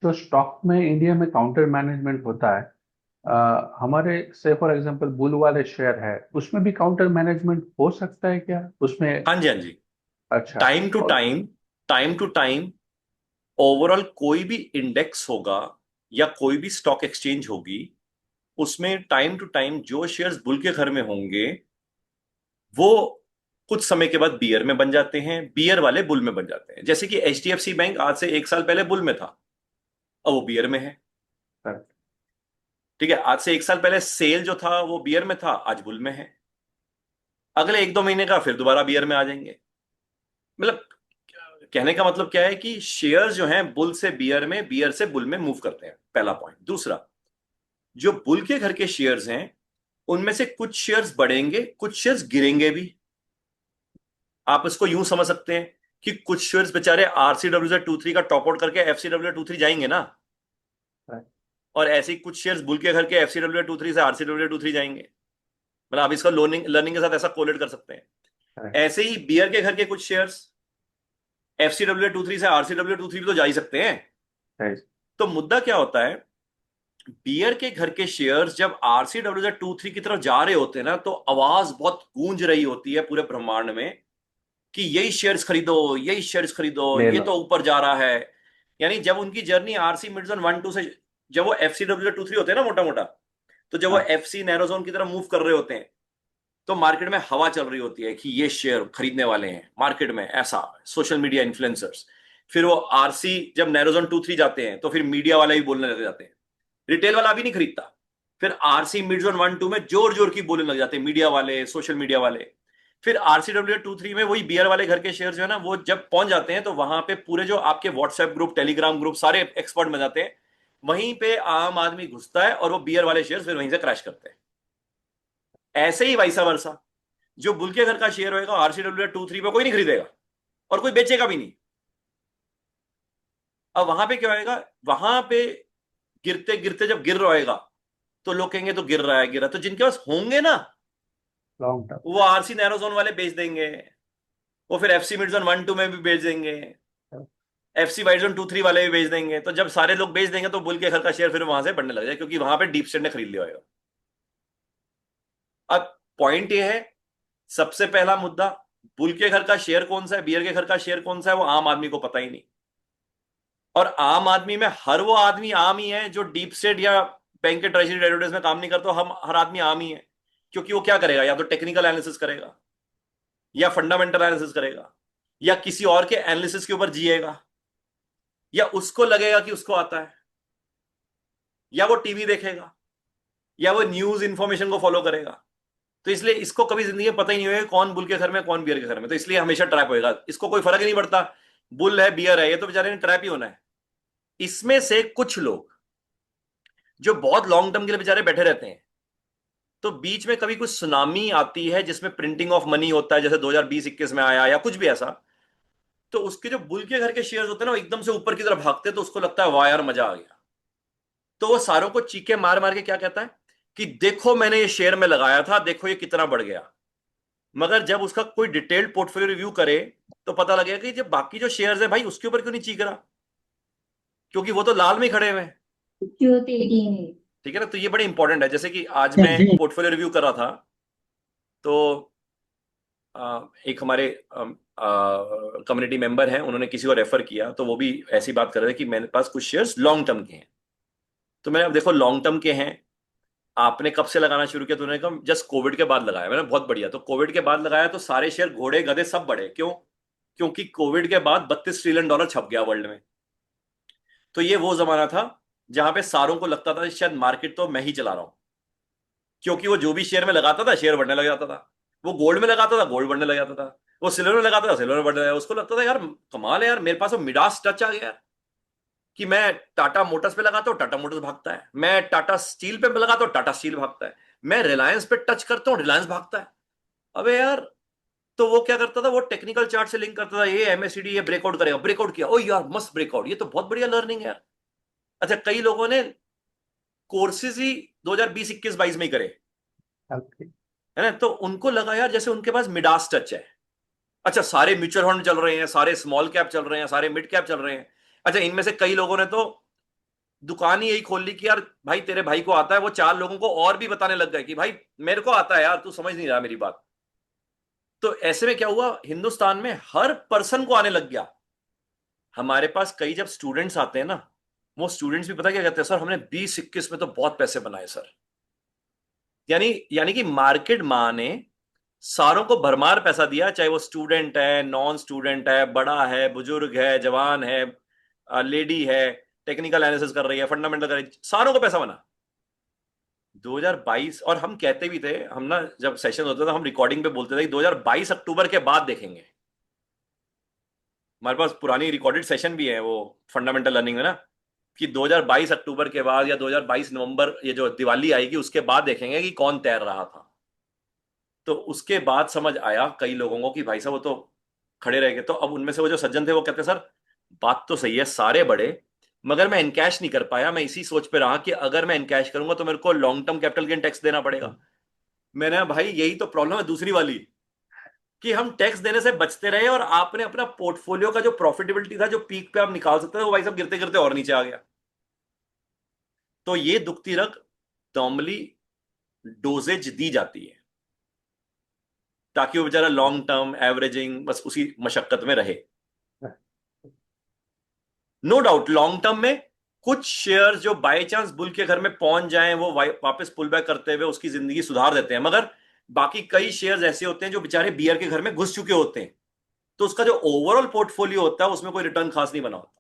जो स्टॉक में इंडिया में काउंटर मैनेजमेंट होता है, हमारे से फॉर एग्जांपल बुल वाले शेयर है, उसमें भी काउंटर मैनेजमेंट हो सकता है क्या उसमें? हाँ जी, हाँ जी। अच्छा। टाइम टू और time, time to time, overall कोई भी इंडेक्स होगा या कोई भी स्टॉक एक्सचेंज होगी, उसमें टाइम टू टाइम जो शेयर्स बुल के घर में होंगे वो कुछ समय के बाद बियर में बन जाते हैं, बियर वाले बुल में बन जाते हैं। जैसे कि एचडीएफसी बैंक आज से 1 साल पहले बुल में था, अब वो बियर में है। ठीक है, आज से 1 साल पहले सेल जो था वो बियर में था, आज बुल में है। अगले 1-2 महीने का फिर दोबारा बियर में आ जाएंगे। मतलब कहने का मतलब क्या है कि शेयर जो हैं बुल से बियर में, बियर से बुल में मूव करते हैं, पहला पॉइंट। दूसरा, जो बुल के घर के शेयर्स हैं उनमें से कुछ शेयर्स बढ़ेंगे, कुछ शेयर्स गिरेंगे भी। आप इसको यूं समझ सकते हैं कि कुछ शेयर्स बेचारे आरसीडब्ल्यू से 23 का टॉप आउट करके एफसीडब्ल्यू 23 जाएंगे ना, और ऐसे ही कुछ शेयर्स बुल के घर के एफसीडब्ल्यू 23 से आरसीडब्ल्यू 23 जाएंगे। मतलब आप इसका लर्निंग लर्निंग के साथ ऐसा कोलेट कर सकते हैं। ऐसे ही बियर के घर के कुछ शेयर्स एफसीडब्ल्यू 23 से आरसीडब्ल्यू 23 भी तो जा ही सकते हैं। तो मुद्दा क्या होता है, बियर के घर के शेयर्स जब आरसीडब्ल्यू से 23 की तरफ जा रहे होते हैं ना, तो आवाज बहुत गूंज रही होती है पूरे ब्रह्मांड में कि यही शेयर्स खरीदो, यही शेयर्स खरीदो, ले ये लो। तो ऊपर जा रहा है। यानी जब उनकी जर्नी आरसी मिड जोन 1-2 से, जब वो एफसीडब्ल्यू 23 होते हैं ना मोटा मोटा, तो जब वो हाँ। एफसी नैरो जोन की तरफ मूव कर रहे होते हैं, तो मार्केट में हवा चल रही होती है कि ये शेयर खरीदने वाले हैं मार्केट में, ऐसा सोशल मीडिया इन्फ्लुएंसर्स। फिर वो आरसी जब नैरो जोन 2-3 जाते हैं तो फिर मीडिया वाले भी बोलने लग जाते हैं, रिटेल वाला भी नहीं खरीदता। फिर आरसी मिड जोन 1-2 में जोर जोर की बोलने लग जाते हैं मीडिया वाले, सोशल मीडिया वाले। फिर आरसीडब्ल्यू 2-3 में वही बियर वाले घर के शेयर जो है ना, वो जब पहुंच जाते हैं तो वहां पे पूरे जो आपके व्हाट्सएप ग्रुप, टेलीग्राम ग्रुप, सारे एक्सपर्ट बन जाते हैं। वहीं पे आम आदमी घुसता है और वो बियर वाले शेयर फिर वहीं से क्रैश करते हैं। ऐसे ही वैसा वर्षा, जो बुल के घर का शेयर होगा आरसीडब्ल्यू 2-3 पे कोई नहीं खरीदेगा और कोई बेचेगा भी नहीं। अब वहां पे क्या होएगा, वहां पे गिरते गिरते जब गिर रहेगा तो लोग कहेंगे तो गिर रहा है, गिर रहा है, तो जिनके पास होंगे ना लॉन्ग टर्म। वो आरसी नैरोजोन वाले बेच देंगे, वो फिर एफसी मिड जोन 1-2 में भी बेच देंगे, एफसी वाइड जोन 2-3 वाले भी बेच देंगे। तो जब सारे लोग बेच देंगे तो बुल के घर का शेयर फिर वहां से बढ़ने लग जाए, क्योंकि वहां पे डीप स्टेट ने खरीद लिया होगा। अब पॉइंट ये है, सबसे पहला मुद्दा, बुल के घर का शेयर कौन सा है, बियर के घर का शेयर कौन सा है, वो आम आदमी को पता ही नहीं। और आम आदमी में हर वो आदमी आम ही है जो डीप स्टेट या बैंक के ट्रेजरी डेरिवेटिव्स में काम नहीं करता। हम हर आदमी आम ही है, क्योंकि वो क्या करेगा, या तो टेक्निकल एनालिसिस करेगा, या फंडामेंटल एनालिसिस करेगा, या किसी और के एनालिसिस के ऊपर जिएगा, या उसको लगेगा कि उसको आता है, या वो टीवी देखेगा, या वो न्यूज इंफॉर्मेशन को फॉलो करेगा। तो इसलिए इसको कभी जिंदगी में पता ही नहीं होगा कौन बुल के घर में कौन बियर के घर में, तो इसलिए हमेशा ट्रैप होएगा। इसको कोई फर्क ही नहीं पड़ता बुल है बियर है, ये तो बेचारे ने ट्रैप ही होना है। इसमें से कुछ लोग जो बहुत लॉन्ग टर्म के लिए बेचारे बैठे रहते हैं, तो बीच में कभी कुछ सुनामी आती है जिसमें प्रिंटिंग ऑफ मनी होता है, जैसे 2020-21 में आया या कुछ भी ऐसा, तो उसके जो बुल के घर के शेयर्स होते हैं ना वो एकदम से ऊपर की तरफ भागते हैं, तो उसको लगता है वाह यार मजा आ गया। तो वो सारों को चीखे मार मार के क्या कहता है कि देखो मैंने ये शेयर में लगाया था, देखो ये कितना बढ़ गया। मगर जब उसका कोई डिटेल्ड पोर्टफोलियो रिव्यू करे तो पता लगेगा कि जब बाकी जो शेयर्स है भाई उसके ऊपर क्यों नहीं चीख रहा, क्योंकि वो तो लाल में ही खड़े हुए हैं। ठीक है ना, तो ये बड़े इंपॉर्टेंट है। जैसे कि आज मैं पोर्टफोलियो रिव्यू कर रहा था, तो एक हमारे कम्युनिटी मेंबर हैं, उन्होंने किसी को रेफर किया, तो वो भी ऐसी बात कर रहे थे कि मेरे पास कुछ शेयर्स लॉन्ग टर्म के हैं। तो मैंने, अब देखो लॉन्ग टर्म के हैं, आपने कब से लगाना शुरू किया, तो उन्होंने कहा जस्ट कोविड के बाद लगाया। मैंने बहुत बढ़िया, तो कोविड के बाद लगाया तो सारे शेयर घोड़े गधे सब बढ़े। क्यों? क्योंकि कोविड के बाद $32 ट्रिलियन छप गया वर्ल्ड में। तो ये वो जमाना था जहां पे सारों को लगता था कि शायद मार्केट तो मैं ही चला रहा हूं, क्योंकि वो जो भी शेयर में लगाता था शेयर बढ़ने लग जाता था, वो गोल्ड में लगाता था गोल्ड बढ़ने लग जाता था, वो सिल्वर में लगाता था सिल्वर में बढ़ने लगा। उसको लगता था यार कमाल है यार, मेरे पास वो मिडास टच आ गया कि मैं टाटा मोटर्स पे लगाता हूँ टाटा मोटर्स भागता है, मैं टाटा स्टील पे लगाता हूँ टाटा स्टील भागता है, मैं रिलायंस पे टच करता हूँ रिलायंस भागता है। अबे यार, तो वो क्या करता था, वो टेक्निकल चार्ट से लिंक करता था, ये एमएससीडी ये ब्रेकआउट करेगा, ब्रेकआउट किया, ओ यार मस्त ब्रेकआउट, ये तो बहुत बढ़िया लर्निंग है यार। अच्छा, कई लोगों ने कोर्सेज ही 2020-21-22 में ही करे, Okay. है ना, तो उनको लगा यार जैसे उनके पास मिडास टच है। अच्छा, सारे म्यूचुअल फंड चल रहे हैं, सारे स्मॉल कैप चल रहे हैं, सारे मिड कैप चल रहे हैं। अच्छा, इनमें से कई लोगों ने तो दुकान ही यही खोल ली कि यार भाई तेरे भाई को आता है, वो 4 लोगों को और भी बताने लग गए कि भाई मेरे को आता है यार, तू समझ नहीं रहा मेरी बात। तो ऐसे में क्या हुआ, हिंदुस्तान में हर पर्सन को आने लग गया। हमारे पास कई जब स्टूडेंट्स आते हैं ना, वो स्टूडेंट्स भी पता क्या कहते हैं, सर हमने 20-21 में तो बहुत पैसे बनाए सर। यानी यानी कि मार्केट माँ ने सारों को भरमार पैसा दिया, चाहे वो स्टूडेंट है, नॉन स्टूडेंट है, बड़ा है, बुजुर्ग है, जवान है, लेडी है, टेक्निकल एनालिसिस कर रही है, फंडामेंटल कर रही है, सारों को पैसा बना 2022। और हम कहते भी थे, हम ना जब सेशन होता था हम रिकॉर्डिंग पे बोलते थे कि 2022 अक्टूबर के बाद देखेंगे। हमारे पास पुरानी रिकॉर्डेड सेशन भी है वो फंडामेंटल लर्निंग में ना, कि 2022 अक्टूबर के बाद या 2022 नवंबर, ये जो दिवाली आएगी उसके बाद देखेंगे कि कौन तैर रहा था। तो उसके बाद समझ आया कई लोगों को कि भाई साहब वो तो खड़े रह गए। तो अब उनमें से वो जो सज्जन थे वो कहते सर बात तो सही है, सारे बड़े, मगर मैं इनकैश नहीं कर पाया। मैं इसी सोच पे रहा कि अगर मैं इनकैश करूंगा तो मेरे को long term capital gain tax देना पड़ेगा। मैंने कहा, भाई यही तो प्रॉब्लम है दूसरी वाली, कि हम टैक्स देने से बचते रहे और आपने अपना पोर्टफोलियो का जो प्रॉफिटेबिलिटी था, जो पीक पे आप निकाल सकते थे, वो भाई साहब गिरते गिरते और नीचे आ गया। तो ये दुखती रग नॉर्मली डोजेज दी जाती है ताकि वो बेचारा लॉन्ग टर्म एवरेजिंग बस उसी मशक्कत में रहे। नो डाउट लॉन्ग टर्म में कुछ शेयर जो बाय चांस बुल के घर में पहुंच जाएं, वो वापस पुल बैक करते हुए उसकी जिंदगी सुधार देते हैं, मगर बाकी कई शेयर्स ऐसे होते हैं जो बेचारे बियर के घर में घुस चुके होते हैं, तो उसका जो ओवरऑल पोर्टफोलियो होता है उसमें कोई रिटर्न खास नहीं बना होता।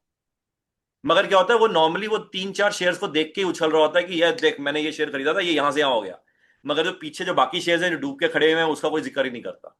मगर क्या होता है, वो नॉर्मली वो 3-4 शेयर्स को देख के ही उछल रहा होता है कि ये देख मैंने ये शेयर खरीदा था, ये यहां से यहां हो गया, मगर जो पीछे जो बाकी शेयर्स हैं जो डूब के खड़े हुए हैं उसका कोई जिक्र ही नहीं करता।